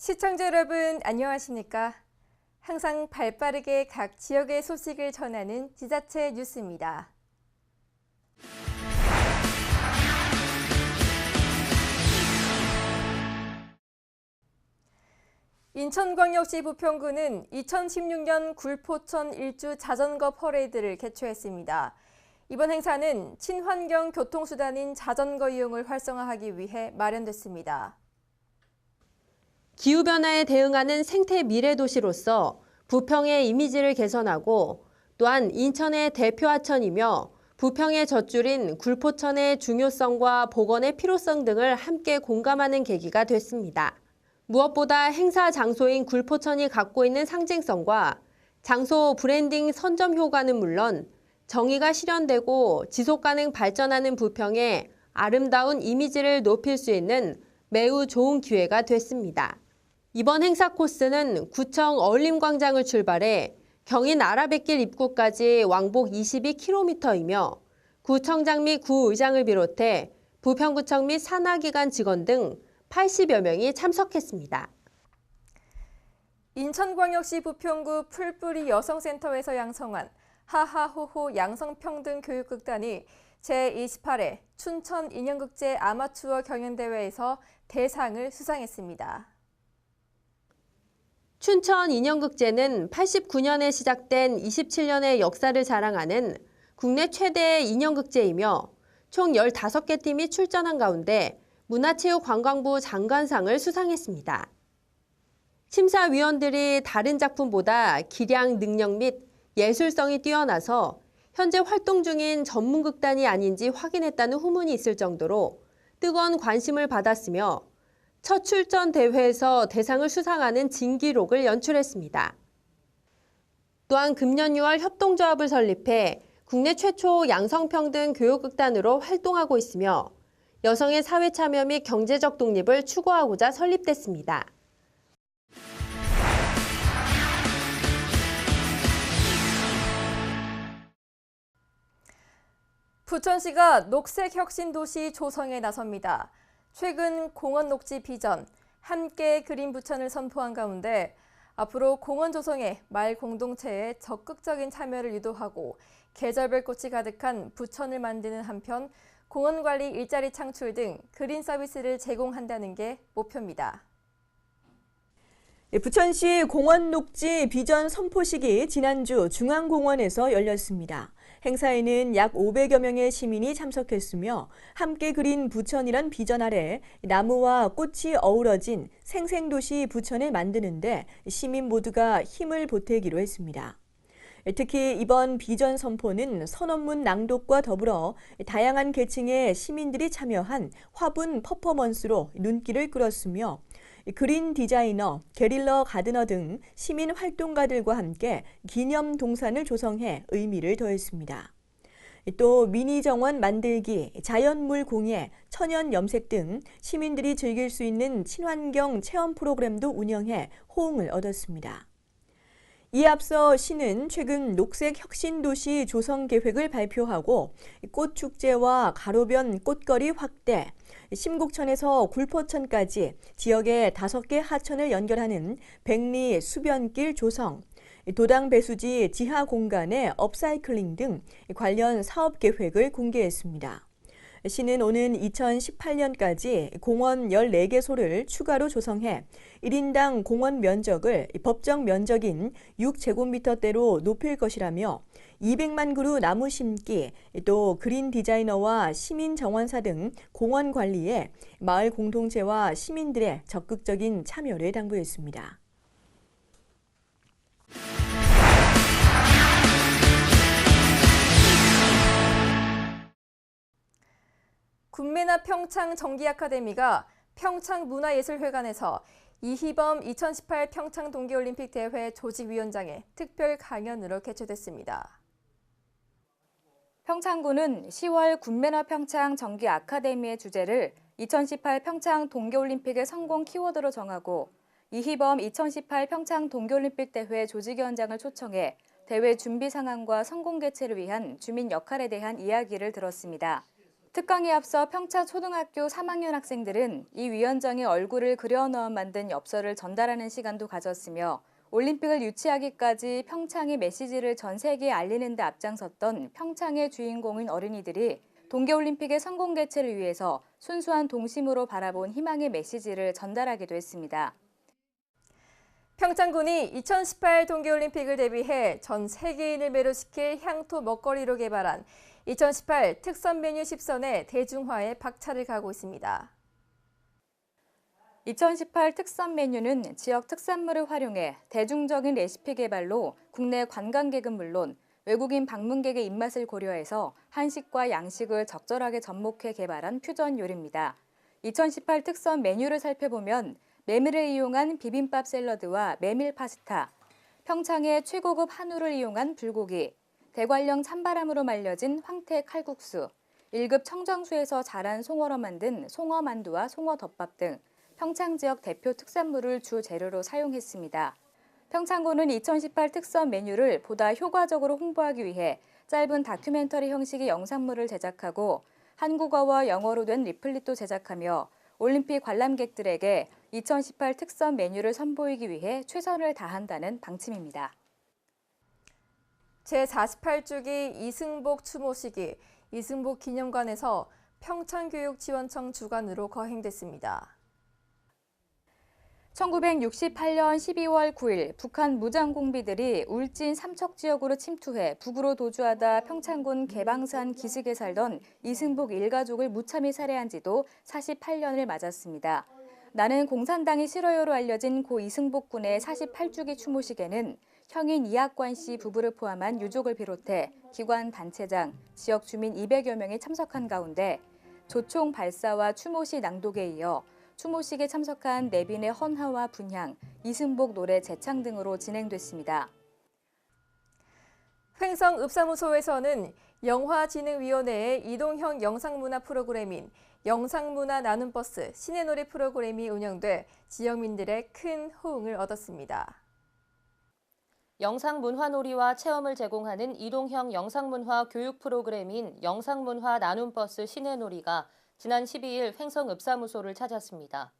시청자 여러분 안녕하십니까? 항상 발빠르게 각 지역의 소식을 전하는 지자체 뉴스입니다. 인천광역시 부평구는 2016년 굴포천 일주 자전거 퍼레이드를 개최했습니다. 이번 행사는 친환경 교통수단인 자전거 이용을 활성화하기 위해 마련됐습니다. 기후변화에 대응하는 생태 미래 도시로서 부평의 이미지를 개선하고 또한 인천의 대표 하천이며 부평의 젖줄인 굴포천의 중요성과 복원의 필요성 등을 함께 공감하는 계기가 됐습니다. 무엇보다 행사 장소인 굴포천이 갖고 있는 상징성과 장소 브랜딩 선점 효과는 물론 정의가 실현되고 지속가능 발전하는 부평의 아름다운 이미지를 높일 수 있는 매우 좋은 기회가 됐습니다. 이번 행사 코스는 구청 어울림광장을 출발해 경인 아라뱃길 입구까지 왕복 22km이며 구청장 및 구의장을 비롯해 부평구청 및 산하기관 직원 등 80여 명이 참석했습니다. 인천광역시 부평구 풀뿌리 여성센터에서 양성한 하하호호 양성평등교육극단이 제28회 춘천 인형극제 아마추어 경연대회에서 대상을 수상했습니다. 춘천 인형극제는 89년에 시작된 27년의 역사를 자랑하는 국내 최대의 인형극제이며 총 15개 팀이 출전한 가운데 문화체육관광부 장관상을 수상했습니다. 심사위원들이 다른 작품보다 기량, 능력 및 예술성이 뛰어나서 현재 활동 중인 전문극단이 아닌지 확인했다는 후문이 있을 정도로 뜨거운 관심을 받았으며 첫 출전 대회에서 대상을 수상하는 진기록을 연출했습니다. 또한 금년 6월 협동조합을 설립해 국내 최초 양성평등 교육극단으로 활동하고 있으며 여성의 사회 참여 및 경제적 독립을 추구하고자 설립됐습니다. 부천시가 녹색혁신도시 조성에 나섭니다. 최근 공원 녹지 비전, 함께 그린 부천을 선포한 가운데 앞으로 공원 조성에 마을 공동체의 적극적인 참여를 유도하고 계절별 꽃이 가득한 부천을 만드는 한편 공원 관리 일자리 창출 등 그린 서비스를 제공한다는 게 목표입니다. 부천시 공원 녹지 비전 선포식이 지난주 중앙공원에서 열렸습니다. 행사에는 약 500여 명의 시민이 참석했으며 함께 그린 부천이란 비전 아래 나무와 꽃이 어우러진 생생도시 부천을 만드는데 시민 모두가 힘을 보태기로 했습니다. 특히 이번 비전 선포는 선언문 낭독과 더불어 다양한 계층의 시민들이 참여한 화분 퍼포먼스로 눈길을 끌었으며 그린 디자이너, 게릴러 가드너 등 시민 활동가들과 함께 기념 동산을 조성해 의미를 더했습니다. 또 미니 정원 만들기, 자연물 공예, 천연 염색 등 시민들이 즐길 수 있는 친환경 체험 프로그램도 운영해 호응을 얻었습니다. 이에 앞서 시는 최근 녹색 혁신도시 조성 계획을 발표하고 꽃축제와 가로변 꽃거리 확대, 심곡천에서 굴포천까지 지역의 5개 하천을 연결하는 백리 수변길 조성, 도당 배수지 지하 공간의 업사이클링 등 관련 사업 계획을 공개했습니다. 시는 오는 2018년까지 공원 14개소를 추가로 조성해 1인당 공원 면적을 법정 면적인 6제곱미터대로 높일 것이라며 200만 그루 나무 심기, 또 그린 디자이너와 시민 정원사 등 공원 관리에 마을 공동체와 시민들의 적극적인 참여를 당부했습니다. 군매나 평창 정기아카데미가 평창문화예술회관에서 이희범 2018 평창 동계올림픽 대회 조직위원장의 특별 강연으로 개최됐습니다. 평창구는 10월 군매나 평창 정기아카데미의 주제를 2018 평창 동계올림픽의 성공 키워드로 정하고 이희범 2018 평창 동계올림픽 대회 조직위원장을 초청해 대회 준비 상황과 성공 개최를 위한 주민 역할에 대한 이야기를 들었습니다. 특강에 앞서 평창초등학교 3학년 학생들은 이 위원장의 얼굴을 그려넣어 만든 엽서를 전달하는 시간도 가졌으며 올림픽을 유치하기까지 평창의 메시지를 전 세계에 알리는 데 앞장섰던 평창의 주인공인 어린이들이 동계올림픽의 성공 개최를 위해서 순수한 동심으로 바라본 희망의 메시지를 전달하기도 했습니다. 평창군이 2018 동계올림픽을 대비해 전 세계인을 매료시킬 향토 먹거리로 개발한 2018 특선 메뉴 10선의 대중화에 박차를 가하고 있습니다. 2018 특선 메뉴는 지역 특산물을 활용해 대중적인 레시피 개발로 국내 관광객은 물론 외국인 방문객의 입맛을 고려해서 한식과 양식을 적절하게 접목해 개발한 퓨전 요리입니다. 2018 특선 메뉴를 살펴보면 메밀을 이용한 비빔밥 샐러드와 메밀 파스타, 평창의 최고급 한우를 이용한 불고기, 대관령 찬바람으로 말려진 황태 칼국수, 1급 청정수에서 자란 송어로 만든 송어 만두와 송어 덮밥 등 평창 지역 대표 특산물을 주 재료로 사용했습니다. 평창군은 2018 특선 메뉴를 보다 효과적으로 홍보하기 위해 짧은 다큐멘터리 형식의 영상물을 제작하고 한국어와 영어로 된 리플릿도 제작하며 올림픽 관람객들에게 2018 특선 메뉴를 선보이기 위해 최선을 다한다는 방침입니다. 제48주기 이승복 추모식이 이승복 기념관에서 평창교육지원청 주관으로 거행됐습니다. 1968년 12월 9일 북한 무장공비들이 울진 삼척 지역으로 침투해 북으로 도주하다 평창군 개방산 기슭에 살던 이승복 일가족을 무참히 살해한 지도 48년을 맞았습니다. 나는 공산당이 싫어요로 알려진 고 이승복 군의 48주기 추모식에는 형인 이학관 씨 부부를 포함한 유족을 비롯해 기관 단체장, 지역 주민 200여 명이 참석한 가운데 조총 발사와 추모시 낭독에 이어 추모식에 참석한 내빈의 헌화와 분향, 이승복 노래 제창 등으로 진행됐습니다. 횡성읍사무소에서는 영화진흥위원회의 이동형 영상문화 프로그램인 영상문화 나눔버스 시내놀이 프로그램이 운영돼 지역민들의 큰 호응을 얻었습니다. 영상문화놀이와 체험을 제공하는 이동형 영상문화 교육 프로그램인 영상문화 나눔버스 시내놀이가 지난 12일 횡성읍사무소를 찾았습니다.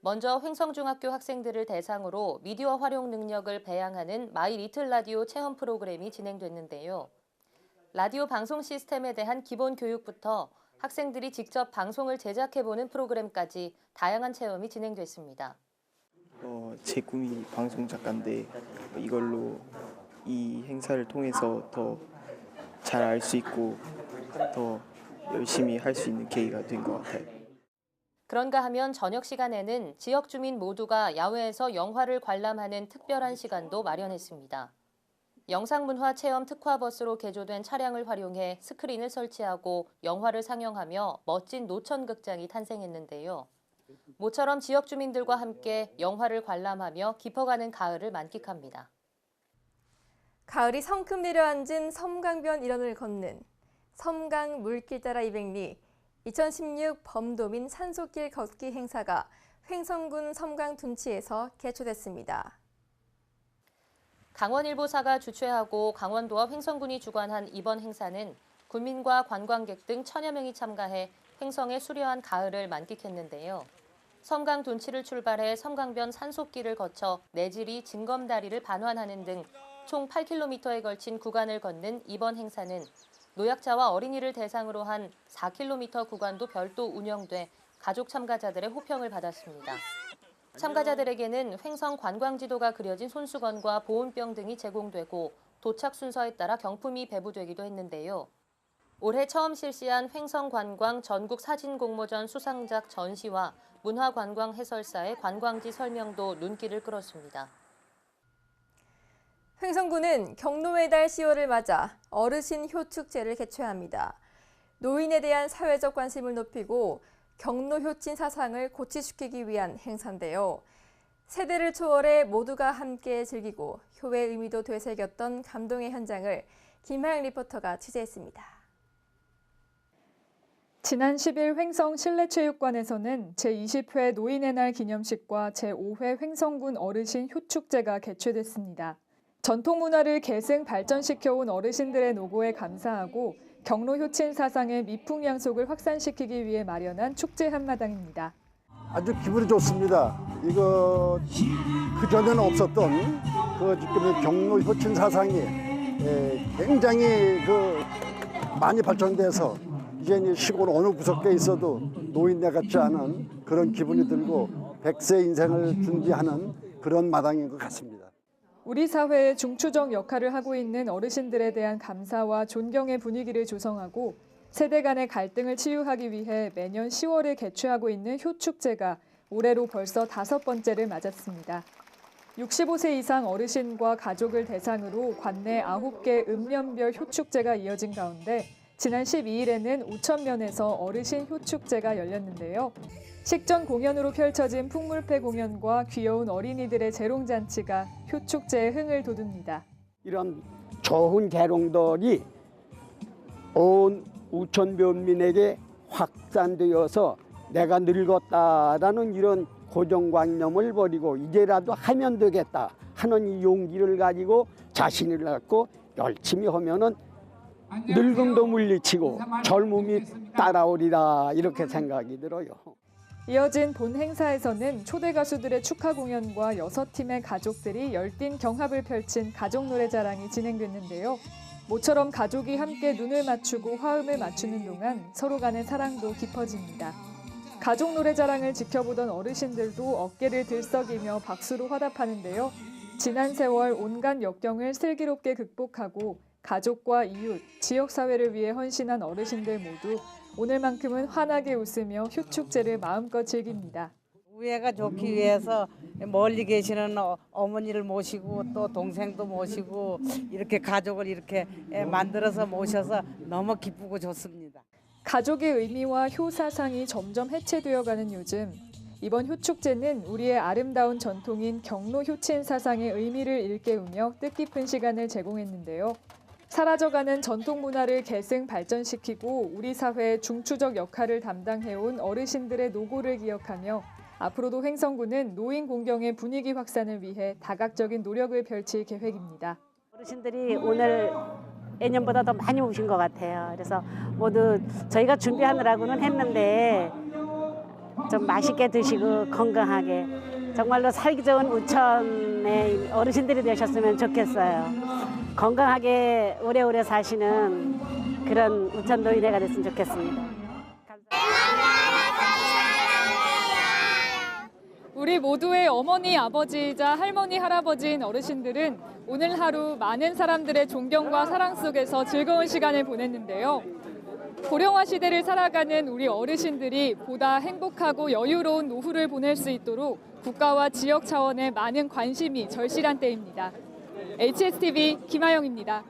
먼저 횡성중학교 학생들을 대상으로 미디어 활용 능력을 배양하는 마이 리틀 라디오 체험 프로그램이 진행됐는데요. 라디오 방송 시스템에 대한 기본 교육부터 학생들이 직접 방송을 제작해보는 프로그램까지 다양한 체험이 진행됐습니다. 제 꿈이 방송 작가인데 이걸로 이 행사를 통해서 더 잘 알 수 있고 더 열심히 할 수 있는 계기가 된 것 같아요. 그런가 하면 저녁 시간에는 지역 주민 모두가 야외에서 영화를 관람하는 특별한 시간도 마련했습니다. 영상문화 체험 특화버스로 개조된 차량을 활용해 스크린을 설치하고 영화를 상영하며 멋진 노천극장이 탄생했는데요. 모처럼 지역 주민들과 함께 영화를 관람하며 깊어가는 가을을 만끽합니다. 가을이 성큼 내려앉은 섬강변 일원을 걷는 섬강 물길 따라 200리 2016 범도민 산소길 걷기 행사가 횡성군 섬강 둔치에서 개최됐습니다. 강원일보사가 주최하고 강원도와 횡성군이 주관한 이번 행사는 군민과 관광객 등 1000여 명이 참가해 횡성의 수려한 가을을 만끽했는데요. 섬강 둔치를 출발해 섬강변 산속길을 거쳐 내지리 징검다리를 반환하는 등 총 8km에 걸친 구간을 걷는 이번 행사는 노약자와 어린이를 대상으로 한 4km 구간도 별도 운영돼 가족 참가자들의 호평을 받았습니다. 참가자들에게는 횡성 관광지도가 그려진 손수건과 보온병 등이 제공되고 도착 순서에 따라 경품이 배부되기도 했는데요. 올해 처음 실시한 횡성관광 전국사진공모전 수상작 전시와 문화관광 해설사의 관광지 설명도 눈길을 끌었습니다. 횡성군은 경로의 달 10월을 맞아 어르신 효축제를 개최합니다. 노인에 대한 사회적 관심을 높이고 경로 효친 사상을 고취시키기 위한 행사인데요. 세대를 초월해 모두가 함께 즐기고 효의 의미도 되새겼던 감동의 현장을 김하영 리포터가 취재했습니다. 지난 10일 횡성 실내체육관에서는 제20회 노인의 날 기념식과 제5회 횡성군 어르신 효축제가 개최됐습니다. 전통 문화를 계승 발전시켜온 어르신들의 노고에 감사하고 경로 효친 사상의 미풍양속을 확산시키기 위해 마련한 축제 한마당입니다. 아주 기분이 좋습니다. 이거 그전에는 없었던 그 지금 경로 효친 사상이 굉장히 많이 발전돼서 이제 시골 어느 구석에 있어도 노인네 같지 않은 그런 기분이 들고 100세 인생을 준비하는 그런 마당인 것 같습니다. 우리 사회의 중추적 역할을 하고 있는 어르신들에 대한 감사와 존경의 분위기를 조성하고 세대 간의 갈등을 치유하기 위해 매년 10월에 개최하고 있는 효축제가 올해로 벌써 5번째를 맞았습니다. 65세 이상 어르신과 가족을 대상으로 관내 9개 읍면별 효축제가 이어진 가운데 지난 12일에는 우천면에서 어르신 효축제가 열렸는데요. 식전 공연으로 펼쳐진 풍물패 공연과 귀여운 어린이들의 재롱잔치가 효축제의 흥을 돋웁니다. 이런 좋은 재롱들이 온 우천면민에게 확산되어서 내가 늙었다라는 이런 고정관념을 버리고 이제라도 하면 되겠다 하는 이 용기를 가지고 자신을 갖고 열심히 하면은 늙음도 물리치고 젊음이 따라오리라 이렇게 생각이 들어요. 이어진 본 행사에서는 초대 가수들의 축하 공연과 6팀의 가족들이 열띤 경합을 펼친 가족 노래 자랑이 진행됐는데요. 모처럼 가족이 함께 눈을 맞추고 화음을 맞추는 동안 서로 간의 사랑도 깊어집니다. 가족 노래 자랑을 지켜보던 어르신들도 어깨를 들썩이며 박수로 화답하는데요. 지난 세월 온갖 역경을 슬기롭게 극복하고 가족과 이웃, 지역사회를 위해 헌신한 어르신들 모두 오늘만큼은 환하게 웃으며 효축제를 마음껏 즐깁니다. 우애가 좋기 위해서 멀리 계시는 어머니를 모시고 또 동생도 모시고 이렇게 가족을 이렇게 만들어서 모셔서 너무 기쁘고 좋습니다. 가족의 의미와 효사상이 점점 해체되어가는 요즘 이번 효축제는 우리의 아름다운 전통인 경로 효친 사상의 의미를 일깨우며 뜻깊은 시간을 제공했는데요. 사라져가는 전통 문화를 계승 발전시키고 우리 사회의 중추적 역할을 담당해온 어르신들의 노고를 기억하며 앞으로도 횡성군은 노인 공경의 분위기 확산을 위해 다각적인 노력을 펼칠 계획입니다. 어르신들이 오늘 예년보다 더 많이 오신 것 같아요. 그래서 모두 저희가 준비하느라고는 했는데 좀 맛있게 드시고 건강하게 정말로 살기 좋은 우천의 어르신들이 되셨으면 좋겠어요. 건강하게 오래오래 사시는 그런 우천 노인회가 됐으면 좋겠습니다. 우리 모두의 어머니, 아버지이자 할머니, 할아버지인 어르신들은 오늘 하루 많은 사람들의 존경과 사랑 속에서 즐거운 시간을 보냈는데요. 고령화 시대를 살아가는 우리 어르신들이 보다 행복하고 여유로운 노후를 보낼 수 있도록 국가와 지역 차원의 많은 관심이 절실한 때입니다. HSTV 김하영입니다.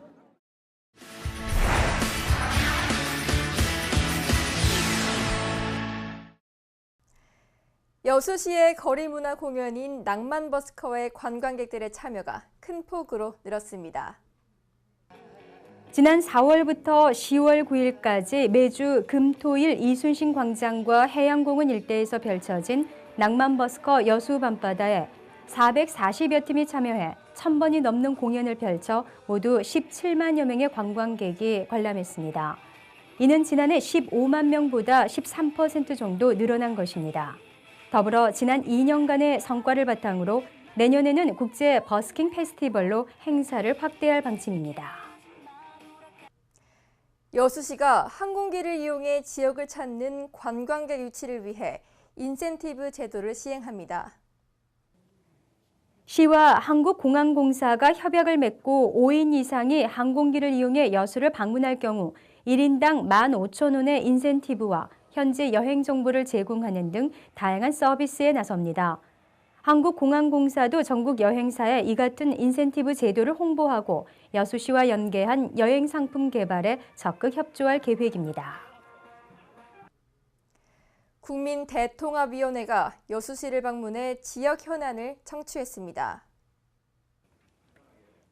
여수시의 거리문화 공연인 낭만버스커의 관광객들의 참여가 큰 폭으로 늘었습니다. 지난 4월부터 10월 9일까지 매주 금, 토, 일 이순신 광장과 해양공원 일대에서 펼쳐진 낭만버스커 여수 밤바다에 440여 팀이 참여해 1000번이 넘는 공연을 펼쳐 모두 17만여 명의 관광객이 관람했습니다. 이는 지난해 15만 명보다 13% 정도 늘어난 것입니다. 더불어 지난 2년간의 성과를 바탕으로 내년에는 국제 버스킹 페스티벌로 행사를 확대할 방침입니다. 여수시가 항공기를 이용해 지역을 찾는 관광객 유치를 위해 인센티브 제도를 시행합니다. 시와 한국공항공사가 협약을 맺고 5인 이상이 항공기를 이용해 여수를 방문할 경우 1인당 15,000원의 인센티브와 현지 여행 정보를 제공하는 등 다양한 서비스에 나섭니다. 한국공항공사도 전국 여행사에 이 같은 인센티브 제도를 홍보하고 여수시와 연계한 여행 상품 개발에 적극 협조할 계획입니다. 국민대통합위원회가 여수시를 방문해 지역 현안을 청취했습니다.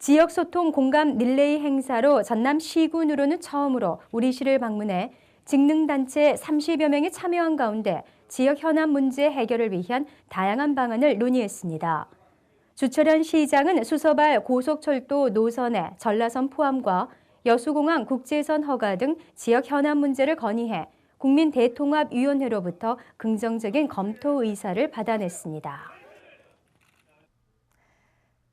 지역소통 공감 릴레이 행사로 전남 시군으로는 처음으로 우리 시를 방문해 직능단체 30여 명이 참여한 가운데 지역 현안 문제 해결을 위한 다양한 방안을 논의했습니다. 주철현 시장은 수서발 고속철도 노선의 전라선 포함과 여수공항 국제선 허가 등 지역 현안 문제를 건의해 국민대통합위원회로부터 긍정적인 검토 의사를 받아냈습니다.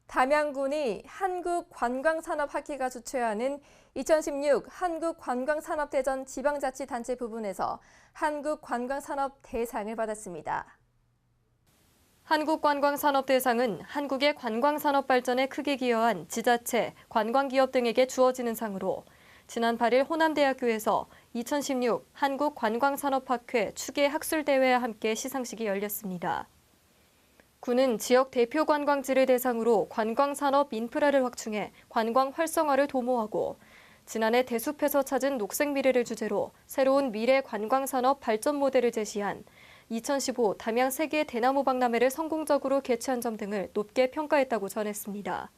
담양군이 한국관광산업학회가 주최하는 2016 한국관광산업대전 지방자치단체 부분에서 한국관광산업대상을 받았습니다. 한국관광산업대상은 한국의 관광산업 발전에 크게 기여한 지자체, 관광기업 등에게 주어지는 상으로 지난 8일 호남대학교에서 2016 한국관광산업학회 추계학술대회와 함께 시상식이 열렸습니다. 군은 지역 대표 관광지를 대상으로 관광산업 인프라를 확충해 관광 활성화를 도모하고 지난해 대숲에서 찾은 녹색 미래를 주제로 새로운 미래 관광산업 발전 모델을 제시한 2015 담양 세계 대나무 박람회를 성공적으로 개최한 점 등을 높게 평가했다고 전했습니다.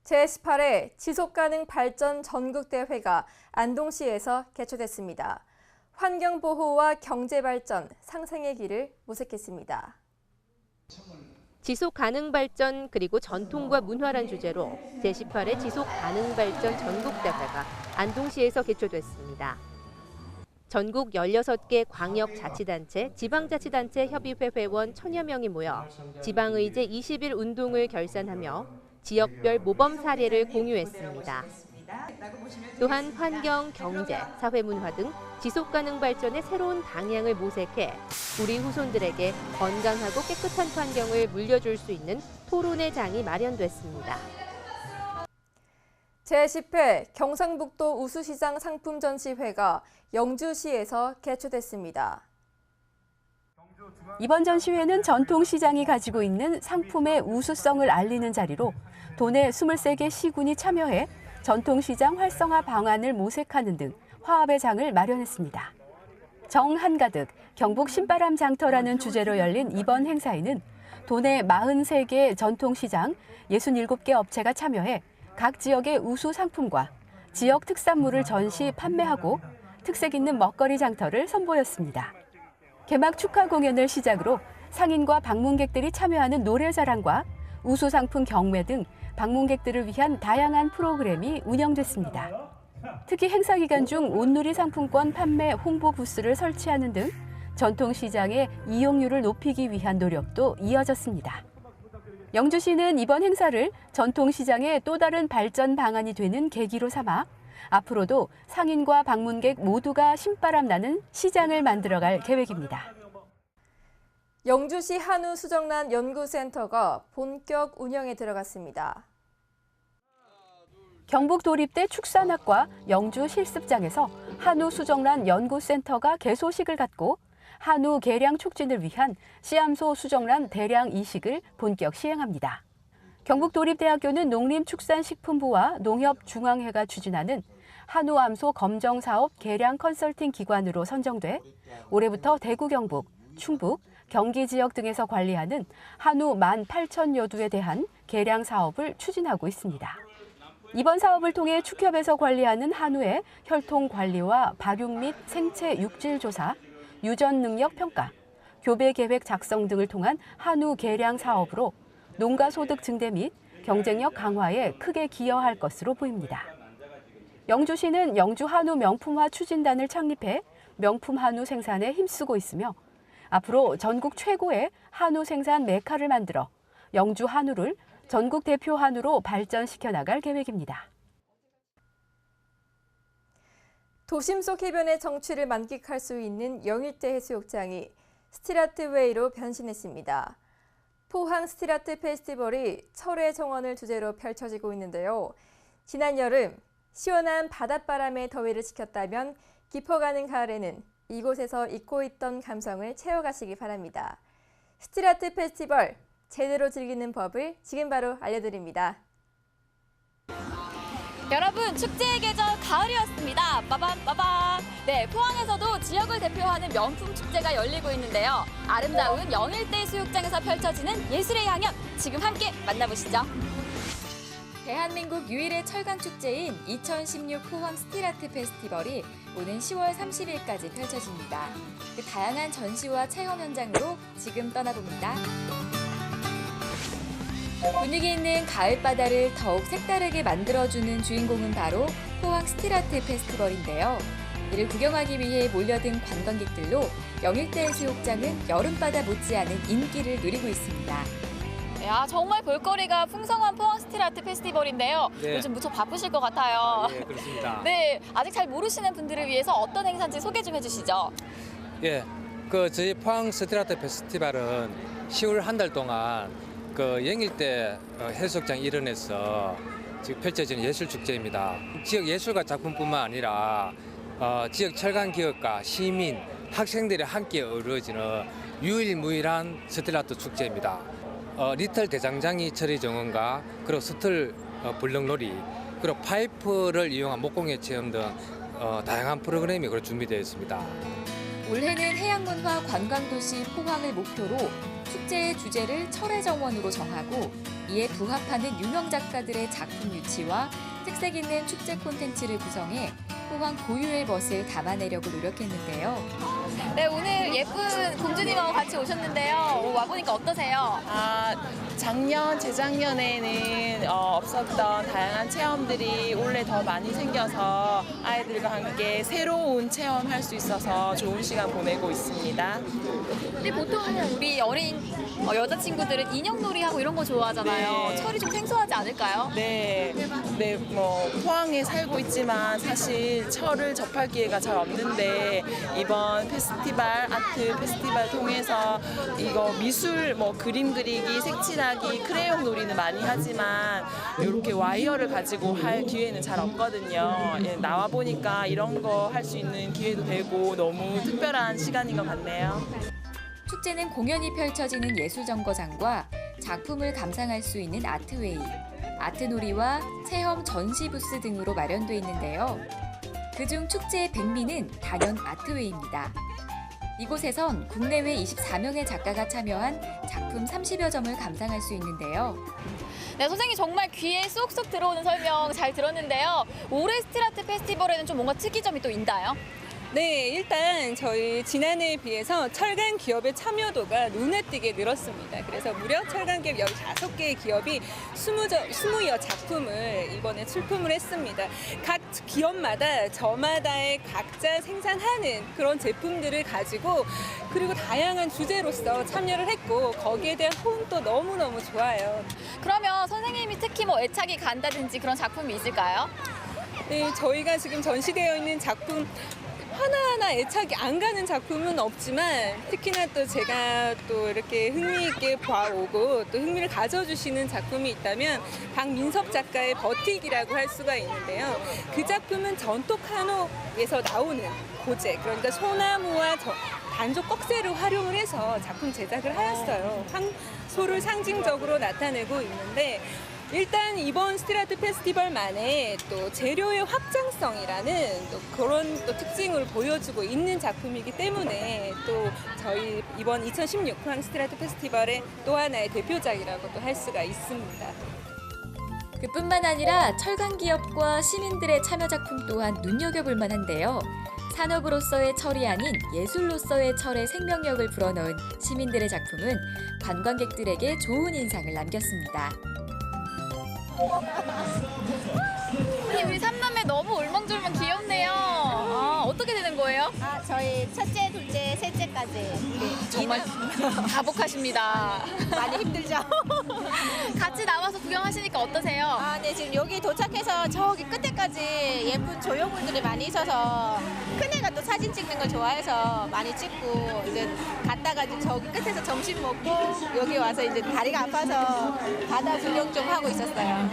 제18회 지속가능 발전 전국대회가 안동시에서 개최됐습니다. 환경보호와 경제발전, 상생의 길을 모색했습니다. 지속가능발전 그리고 전통과 문화란 주제로 제18회 지속가능발전 전국대회가 안동시에서 개최됐습니다. 전국 16개 광역자치단체, 지방자치단체 협의회 회원 1000여 명이 모여 지방의제 20일 운동을 결산하며 지역별 모범 사례를 공유했습니다. 또한 환경, 경제, 사회문화 등 지속가능 발전의 새로운 방향을 모색해 우리 후손들에게 건강하고 깨끗한 환경을 물려줄 수 있는 토론의 장이 마련됐습니다. 제10회 경상북도 우수시장 상품 전시회가 영주시에서 개최됐습니다. 이번 전시회는 전통시장이 가지고 있는 상품의 우수성을 알리는 자리로 도내 23개 시군이 참여해 전통시장 활성화 방안을 모색하는 등 화합의 장을 마련했습니다. 정 한가득 경북 신바람 장터라는 주제로 열린 이번 행사에는 도내 43개 전통시장 67개 업체가 참여해 각 지역의 우수 상품과 지역 특산물을 전시 판매하고 특색 있는 먹거리 장터를 선보였습니다. 개막 축하 공연을 시작으로 상인과 방문객들이 참여하는 노래자랑과 우수 상품 경매 등 방문객들을 위한 다양한 프로그램이 운영됐습니다. 특히 행사 기간 중 온누리 상품권 판매 홍보 부스를 설치하는 등 전통시장의 이용률을 높이기 위한 노력도 이어졌습니다. 영주시는 이번 행사를 전통시장의 또 다른 발전 방안이 되는 계기로 삼아 앞으로도 상인과 방문객 모두가 신바람 나는 시장을 만들어갈 계획입니다. 영주시 한우 수정란 연구센터가 본격 운영에 들어갔습니다. 경북 도립대 축산학과 영주 실습장에서 한우 수정란 연구센터가 개소식을 갖고 한우 개량 촉진을 위한 씨암소 수정란 대량 이식을 본격 시행합니다. 경북 도립대학교는 농림축산식품부와 농협중앙회가 추진하는 한우암소 검정 사업 개량 컨설팅 기관으로 선정돼 올해부터 대구, 경북, 충북, 경기 지역 등에서 관리하는 한우 18,000여 두에 대한 개량 사업을 추진하고 있습니다. 이번 사업을 통해 축협에서 관리하는 한우의 혈통 관리와 발육 및 생체 육질 조사, 유전 능력 평가, 교배 계획 작성 등을 통한 한우 개량 사업으로 농가 소득 증대 및 경쟁력 강화에 크게 기여할 것으로 보입니다. 영주시는 영주 한우 명품화 추진단을 창립해 명품 한우 생산에 힘쓰고 있으며 앞으로 전국 최고의 한우 생산 메카를 만들어 영주 한우를 전국 대표 한우로 발전시켜 나갈 계획입니다. 도심 속 해변의 정취를 만끽할 수 있는 영일대 해수욕장이 스틸아트웨이로 변신했습니다. 포항 스틸아트 페스티벌이 철의 정원을 주제로 펼쳐지고 있는데요. 지난 여름 시원한 바닷바람에 더위를 식혔다면 깊어가는 가을에는 이곳에서 잊고 있던 감성을 채워가시기 바랍니다. 스틸아트 페스티벌 제대로 즐기는 법을 지금 바로 알려드립니다. 여러분, 축제의 계절 가을이었습니다. 빠밤 빠밤. 네, 포항에서도 지역을 대표하는 명품 축제가 열리고 있는데요. 아름다운 영일대 수욕장에서 펼쳐지는 예술의 향연, 지금 함께 만나보시죠. 대한민국 유일의 철강 축제인 2016 포항 스틸아트 페스티벌이 오는 10월 30일까지 펼쳐집니다. 그 다양한 전시와 체험 현장으로 지금 떠나봅니다. 분위기 있는 가을바다를 더욱 색다르게 만들어주는 주인공은 바로 포항 스틸아트 페스티벌인데요. 이를 구경하기 위해 몰려든 관광객들로 영일대 해수욕장은 여름바다 못지않은 인기를 누리고 있습니다. 야, 정말 볼거리가 풍성한 포항 스틸아트 페스티벌인데요. 네. 요즘 무척 바쁘실 것 같아요. 예, 그렇습니다. 네, 아직 잘 모르시는 분들을 위해서 어떤 행사인지 소개 좀 해주시죠. 예, 저희 포항 스틸아트 페스티벌은 10월 한 달 동안 영일대 해수욕장 일원에서 지금 펼쳐지는 예술축제입니다. 지역 예술가 작품뿐만 아니라 지역 철강 기업가, 시민, 학생들이 함께 어우러지는 유일무이한 스틸아트 축제입니다. 리틀 대장장이 처리 정원과 그리고 스틸 블럭놀이 그리고 파이프를 이용한 목공예 체험 등 다양한 프로그램이 준비되어 있습니다. 올해는 해양문화 관광도시 포항을 목표로 축제의 주제를 철의 정원으로 정하고 이에 부합하는 유명 작가들의 작품 유치와 특색 있는 축제 콘텐츠를 구성해 포항 고유의 멋을 담아내려고 노력했는데요. 네, 오늘 예쁜 공주님하고 같이 오셨는데요. 와보니까 어떠세요? 작년, 재작년에는 없었던 다양한 체험들이 올해 더 많이 생겨서 아이들과 함께 새로운 체험할 수 있어서 좋은 시간 보내고 있습니다. 근데 보통 우리 어린 여자친구들은 인형놀이하고 이런 거 좋아하잖아요. 네. 철이 좀 생소하지 않을까요? 네, 포항에 살고 있지만 사실 철을 접할 기회가 잘 없는데 이번 아트 페스티벌 통해서 이거 미술, 그림 그리기, 색칠하기, 크레용 놀이는 많이 하지만 이렇게 와이어를 가지고 할 기회는 잘 없거든요. 예, 나와 보니까 이런 거 할 수 있는 기회도 되고 너무 특별한 시간인 것 같네요. 축제는 공연이 펼쳐지는 예술정거장과 작품을 감상할 수 있는 아트웨이, 아트놀이와 체험 전시 부스 등으로 마련돼 있는데요. 그중 축제의 백미는 단연 아트웨이입니다. 이곳에선 국내외 24명의 작가가 참여한 작품 30여 점을 감상할 수 있는데요. 네, 선생님 정말 귀에 쏙쏙 들어오는 설명 잘 들었는데요. 올해 스틸아트 페스티벌에는 좀 뭔가 특이점이 또 있나요? 네, 일단 저희 지난해에 비해서 철강 기업의 참여도가 눈에 띄게 늘었습니다. 그래서 무려 철강 기업 15개의 기업이 20여 작품을 이번에 출품을 했습니다. 각 기업마다 저마다의 각자 생산하는 그런 제품들을 가지고 그리고 다양한 주제로서 참여를 했고 거기에 대한 호응도 너무너무 좋아요. 그러면 선생님이 특히 애착이 간다든지 그런 작품이 있을까요? 네, 저희가 지금 전시되어 있는 작품 하나하나 애착이 안 가는 작품은 없지만 특히나 또 제가 또 이렇게 흥미있게 봐오고 또 흥미를 가져주시는 작품이 있다면 박민섭 작가의 버티기라고 할 수가 있는데요. 그 작품은 전통 한옥에서 나오는 고제, 그러니까 소나무와 단조 꺽쇠를 활용을 해서 작품 제작을 하였어요. 황소를 상징적으로 나타내고 있는데 일단 이번 스틸아트 페스티벌만의 또 재료의 확장성이라는 또 그런 또 특징을 보여주고 있는 작품이기 때문에 또 저희 이번 2016 포항 스틸아트 페스티벌의 또 하나의 대표작이라고도 할 수가 있습니다. 그뿐만 아니라 철강 기업과 시민들의 참여 작품 또한 눈여겨볼 만한데요. 산업으로서의 철이 아닌 예술로서의 철의 생명력을 불어넣은 시민들의 작품은 관광객들에게 좋은 인상을 남겼습니다. 우리 삼남매 너무 울멍졸멍 귀엽네요. 어떻게 되는 거예요? 저희 첫째, 둘째, 셋째까지. 정말 다복하십니다. 많이 힘들죠? 같이 나와서 구경하시니까 어떠세요? 네, 지금 여기 도착해서 저기 끝에까지 예쁜 조형물들이 많이 있어서 큰애가 또 사진 찍는 걸 좋아해서 많이 찍고 이제 갔다가 이제 저기 끝에서 점심 먹고 여기 와서 이제 다리가 아파서 바다 구경 좀 하고 있었어요.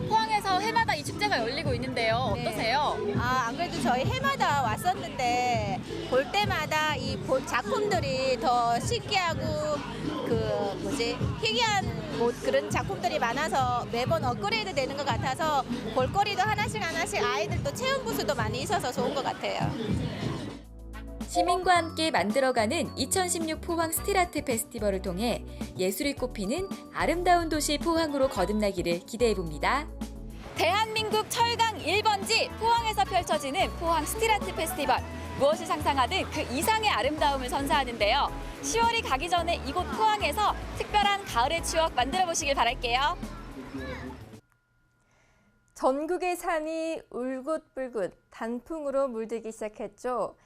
포항에서 해마다 이 축제가 열리고 있는데요. 어떠세요? 안 그래도 저희 해마다 왔었는데 볼 때마다 이 작품들이 더 신기하고 희귀한 그런 작품들이 많아서 매번 업그레이드 되는 것 같아서 볼거리도 하나씩 아이들도 체험 부스도 많이 있어서 좋은 것 같아요. 시민과 함께 만들어가는 2016 포항 스틸아트 페스티벌을 통해 예술이 꽃피는 아름다운 도시 포항으로 거듭나기를 기대해봅니다. 대한민국 철강 1번지 포항에서 펼쳐지는 포항 스틸아트 페스티벌. 무엇을 상상하든 그 이상의 아름다움을 선사하는데요. 10월이 가기 전에 이곳 포항에서 특별한 가을의 추억 만들어 보시길 바랄게요. 전국의 산이 울긋불긋 단풍으로 물들기 시작했죠.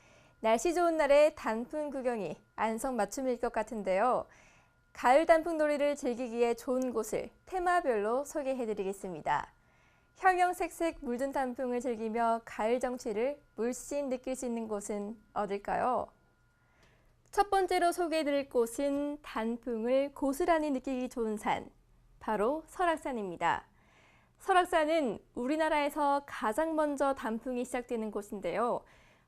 날씨 좋은 날에 단풍 구경이 안성맞춤일 것 같은데요. 가을 단풍 놀이를 즐기기에 좋은 곳을 테마별로 소개해드리겠습니다. 형형색색 물든 단풍을 즐기며 가을 정취를 물씬 느낄 수 있는 곳은 어딜까요? 첫 번째로 소개해드릴 곳은 단풍을 고스란히 느끼기 좋은 산, 바로 설악산입니다. 설악산은 우리나라에서 가장 먼저 단풍이 시작되는 곳인데요.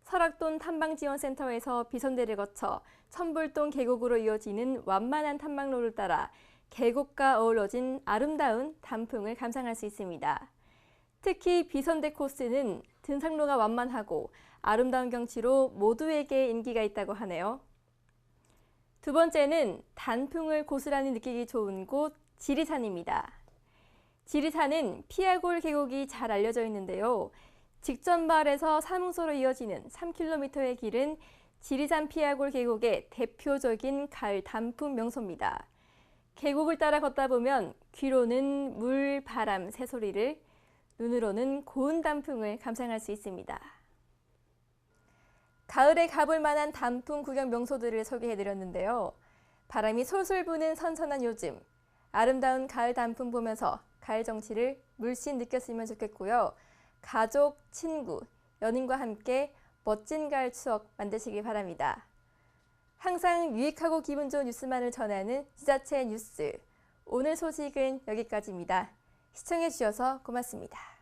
설악동 탐방지원센터에서 비선대를 거쳐 천불동 계곡으로 이어지는 완만한 탐방로를 따라 계곡과 어우러진 아름다운 단풍을 감상할 수 있습니다. 특히 비선대 코스는 등산로가 완만하고 아름다운 경치로 모두에게 인기가 있다고 하네요. 두 번째는 단풍을 고스란히 느끼기 좋은 곳 지리산입니다. 지리산은 피아골 계곡이 잘 알려져 있는데요. 직전마을에서 사뭉소로 이어지는 3km의 길은 지리산 피아골 계곡의 대표적인 가을 단풍 명소입니다. 계곡을 따라 걷다 보면 귀로는 물, 바람, 새소리를, 눈으로는 고운 단풍을 감상할 수 있습니다. 가을에 가볼 만한 단풍 구경 명소들을 소개해드렸는데요. 바람이 솔솔 부는 선선한 요즘, 아름다운 가을 단풍 보면서 가을 정취를 물씬 느꼈으면 좋겠고요. 가족, 친구, 연인과 함께 멋진 가을 추억 만드시기 바랍니다. 항상 유익하고 기분 좋은 뉴스만을 전하는 지자체 뉴스. 오늘 소식은 여기까지입니다. 시청해 주셔서 고맙습니다.